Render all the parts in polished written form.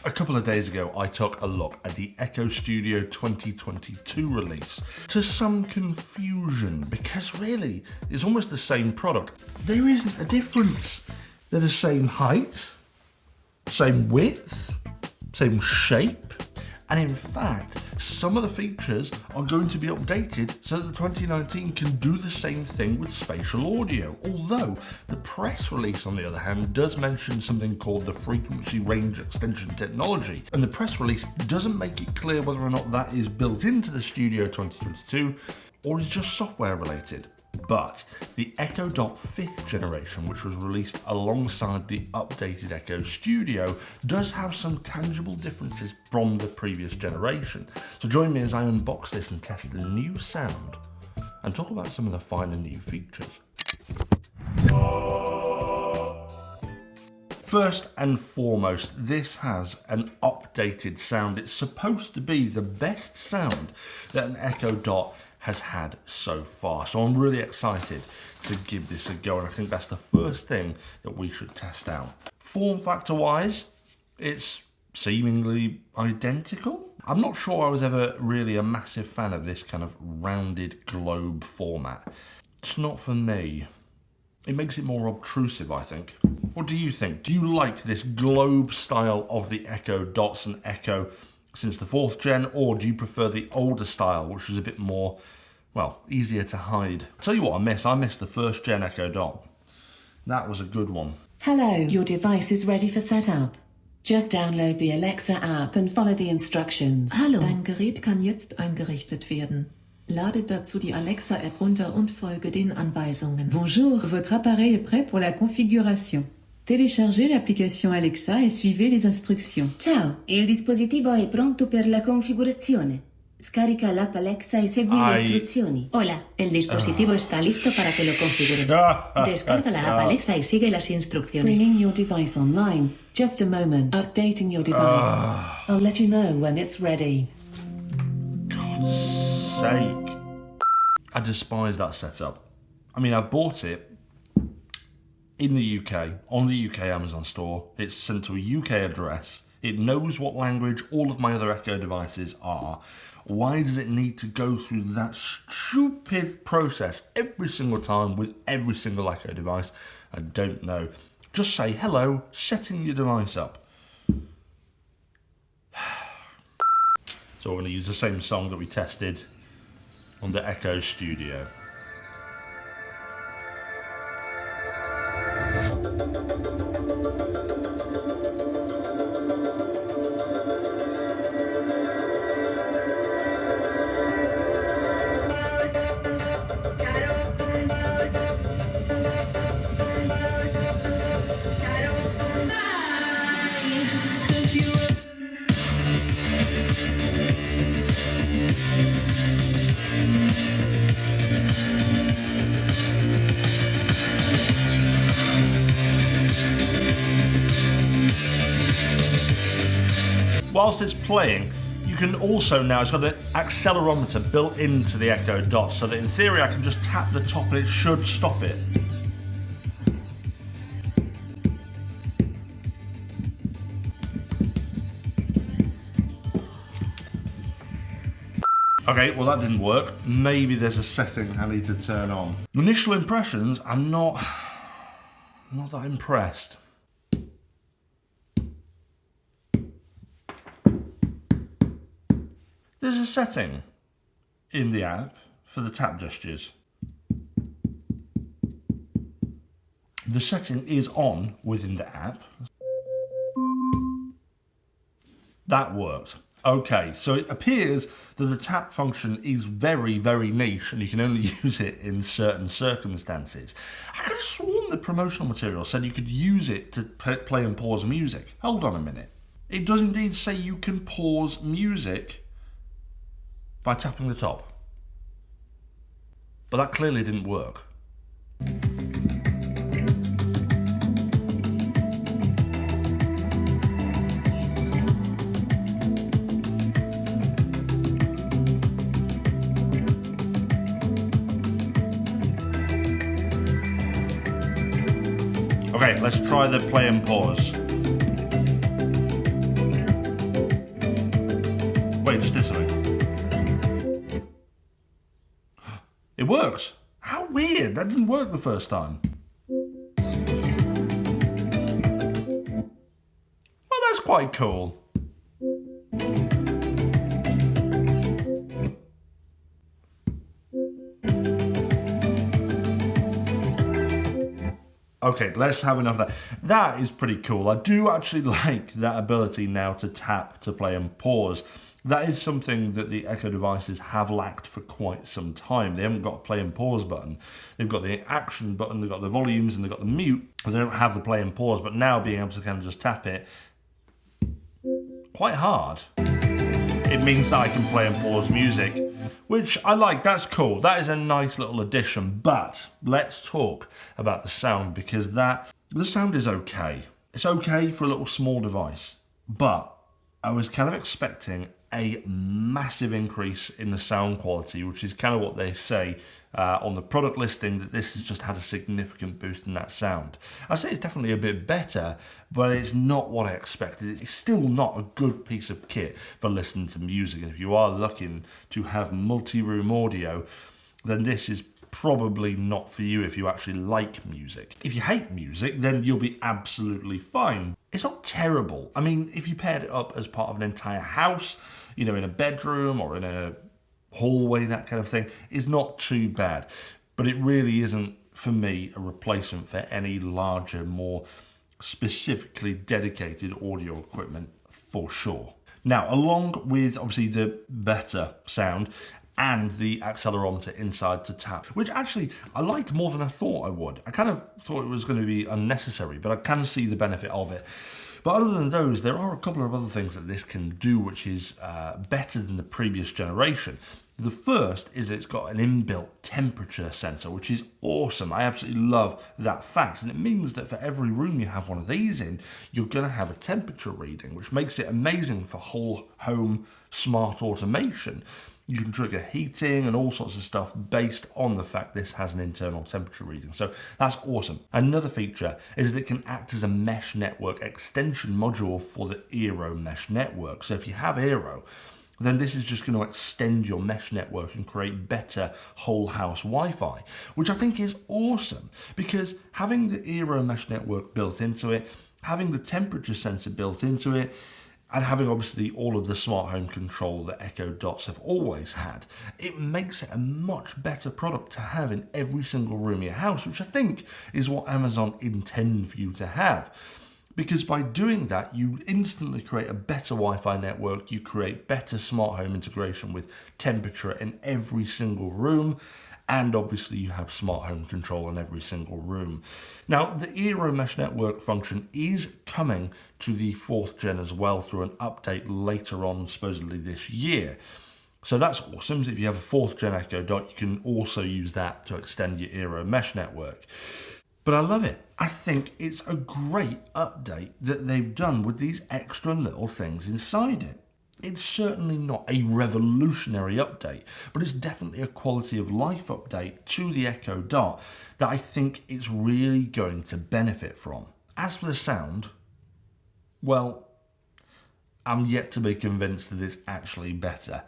A couple of days ago, I took a look at the Echo Studio 2022 release. To some confusion, because really, it's almost the same product. There isn't a difference. They're the same height, same width, same shape. And in fact, some of the features are going to be updated so that the 2019 can do the same thing with spatial audio. Although the press release, on the other hand, does mention something called the frequency range extension technology. And the press release doesn't make it clear whether or not that is built into the Studio 2022 or is just software related. But the Echo Dot 5th generation, which was released alongside the updated Echo Studio, does have some tangible differences from the previous generation. So join me as I unbox this and test the new sound and talk about some of the finer new features. First and foremost, this has an updated sound. It's supposed to be the best sound that an Echo Dot has had so far. So I'm really excited to give this a go, and I think that's the first thing that we should test out. Form factor wise, it's seemingly identical. I'm not sure I was ever really a massive fan of this kind of rounded globe format. It's not for me. It makes it more obtrusive, I think. What do you think? Do you like this globe style of the Echo Dots and Echo since the 4th gen, or do you prefer the older style, which was a bit more, well, easier to hide? I'll tell you what I miss the 1st gen Echo Dot. That was a good one. Hello, your device is ready for setup. Just download the Alexa app and follow the instructions. Hallo, dein Gerät kann jetzt eingerichtet werden. Lade dazu die Alexa-App runter und folge den Anweisungen. Bonjour, votre appareil est prêt pour la configuration. Téléchargez l'application Alexa et suivez les instructions. Ciao, il dispositivo è pronto per la configurazione. Scarica l'app Alexa e segui le istruzioni. Hola, el dispositivo está listo para que lo configures. Descarga la app Alexa y sigue las instrucciones. Bringing your device online. Just a moment. Updating your device. I'll let you know when it's ready. God's sake. I despise that setup. I mean, I've bought it in the UK, on the UK Amazon store. It's sent to a UK address. It knows what language all of my other Echo devices are. Why does it need to go through that stupid process every single time with every single Echo device? I don't know. Just say hello, setting your device up. So we're going to use the same song that we tested on the Echo Studio. Whilst it's playing, you can also now, it's got an accelerometer built into the Echo Dot, so that in theory I can just tap the top and it should stop it. Okay, well that didn't work. Maybe there's a setting I need to turn on. Initial impressions, I'm not that impressed. There's a setting in the app for the tap gestures. The setting is on within the app. That worked. Okay, so it appears that the tap function is very, very niche and you can only use it in certain circumstances. I could have sworn the promotional material said you could use it to play and pause music. Hold on a minute. It does indeed say you can pause music by tapping the top. But that clearly didn't work. Okay, let's try the play and pause. Wait, just did something. It works. How weird. That didn't work the first time. Well, that's quite cool. Okay, let's have enough of that. That is pretty cool. I do actually like that ability now to tap, to play and pause. That is something that the Echo devices have lacked for quite some time. They haven't got a play and pause button. They've got the action button, they've got the volumes and they've got the mute, but they don't have the play and pause. But now being able to kind of just tap it, quite hard. It means that I can play and pause music, which I like. That's cool. That is a nice little addition. But let's talk about the sound, because the sound is okay. It's okay for a little small device, but I was kind of expecting a massive increase in the sound quality, which is kind of what they say on the product listing, that this has just had a significant boost in that sound. I say it's definitely a bit better, but it's not what I expected. It's still not a good piece of kit for listening to music, and if you are looking to have multi-room audio, then this is probably not for you if you actually like music. If you hate music, then you'll be absolutely fine. It's not terrible. I mean, if you paired it up as part of an entire house, you know, in a bedroom or in a hallway, that kind of thing, is not too bad. But it really isn't, for me, a replacement for any larger, more specifically dedicated audio equipment, for sure. Now, along with, obviously, the better sound and the accelerometer inside to tap, which actually I liked more than I thought I would. I kind of thought it was going to be unnecessary, but I can see the benefit of it. But other than those, there are a couple of other things that this can do, which is better than the previous generation. The first is it's got an inbuilt temperature sensor, which is awesome. I absolutely love that fact. And it means that for every room you have one of these in, you're going to have a temperature reading, which makes it amazing for whole home smart automation. You can trigger heating and all sorts of stuff based on the fact this has an internal temperature reading. So that's awesome. Another feature is that it can act as a mesh network extension module for the Eero mesh network. So if you have Eero, then this is just going to extend your mesh network and create better whole house Wi-Fi, which I think is awesome, because having the Eero mesh network built into it, having the temperature sensor built into it, and having obviously all of the smart home control that Echo Dots have always had, it makes it a much better product to have in every single room of your house, which I think is what Amazon intend for you to have. Because by doing that, you instantly create a better Wi-Fi network, you create better smart home integration with temperature in every single room, and obviously you have smart home control in every single room. Now, the Eero Mesh Network function is coming to the 4th gen as well through an update later on, supposedly this year. So that's awesome. If you have a 4th gen Echo Dot, you can also use that to extend your Eero Mesh Network. But I love it. I think it's a great update that they've done with these extra little things inside it. It's certainly not a revolutionary update, but it's definitely a quality of life update to the Echo Dot that I think it's really going to benefit from. As for the sound, well, I'm yet to be convinced that it's actually better,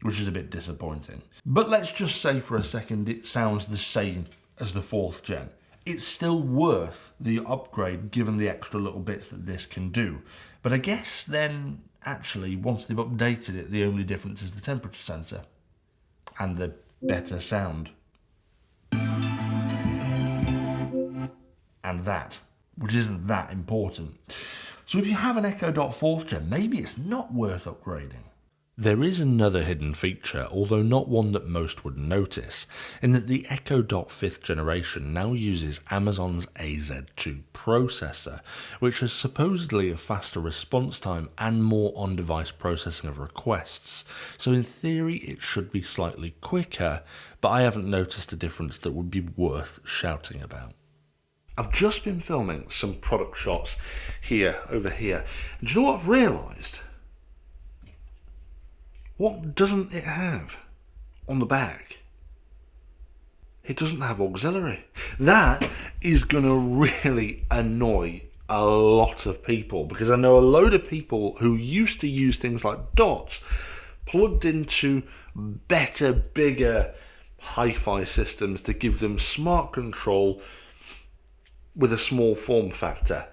which is a bit disappointing. But let's just say for a second it sounds the same as the 4th gen. It's still worth the upgrade given the extra little bits that this can do. But I guess then, actually, once they've updated it, the only difference is the temperature sensor and the better sound. And that, which isn't that important. So if you have an Echo Dot 4th gen, maybe it's not worth upgrading. There is another hidden feature, although not one that most would notice, in that the Echo Dot 5th generation now uses Amazon's AZ2 processor, which has supposedly a faster response time and more on-device processing of requests. So in theory it should be slightly quicker, but I haven't noticed a difference that would be worth shouting about. I've just been filming some product shots over here. And do you know what I've realised? What doesn't it have on the back? It doesn't have auxiliary. That is going to really annoy a lot of people, because I know a load of people who used to use things like Dots plugged into better, bigger hi-fi systems to give them smart control with a small form factor.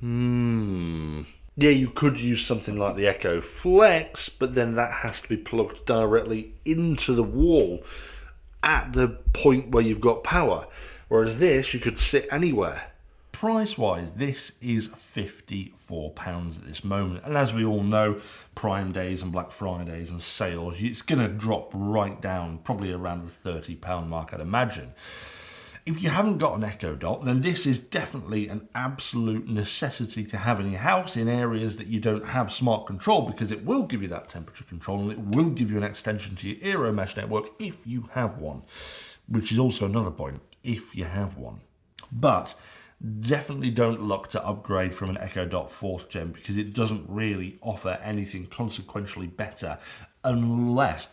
Yeah, you could use something like the Echo Flex, but then that has to be plugged directly into the wall at the point where you've got power. Whereas this, you could sit anywhere. Price-wise, this is £54 at this moment. And as we all know, Prime Days and Black Fridays and sales, it's going to drop right down, probably around the £30 mark, I'd imagine. If you haven't got an Echo Dot, then this is definitely an absolute necessity to have in your house in areas that you don't have smart control, because it will give you that temperature control and it will give you an extension to your Eero mesh network if you have one, which is also another point, if you have one. But definitely don't look to upgrade from an Echo Dot 4th gen, because it doesn't really offer anything consequentially better unless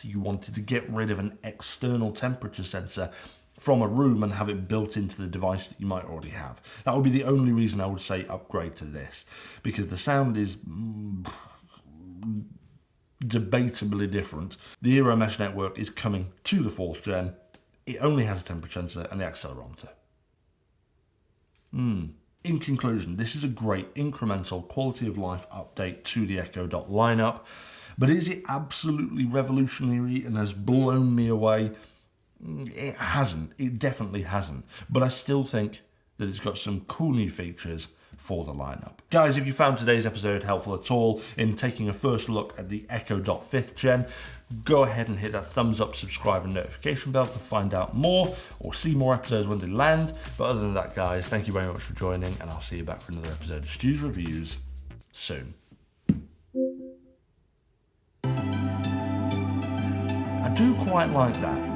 you wanted to get rid of an external temperature sensor from a room and have it built into the device that you might already have. That would be the only reason I would say upgrade to this, because the sound is debatably different. The Eero mesh network is coming to the 4th gen. It only has a temperature sensor and the accelerometer. In conclusion, this is a great incremental quality of life update to the Echo Dot lineup, but is it absolutely revolutionary and has blown me away? It hasn't. It definitely hasn't. But I still think that it's got some cool new features for the lineup. Guys, if you found today's episode helpful at all in taking a first look at the Echo Dot 5th gen, go ahead and hit that thumbs up, subscribe and notification bell to find out more or see more episodes when they land. But other than that, guys, thank you very much for joining, and I'll see you back for another episode of STU'S Reviews soon. I do quite like that.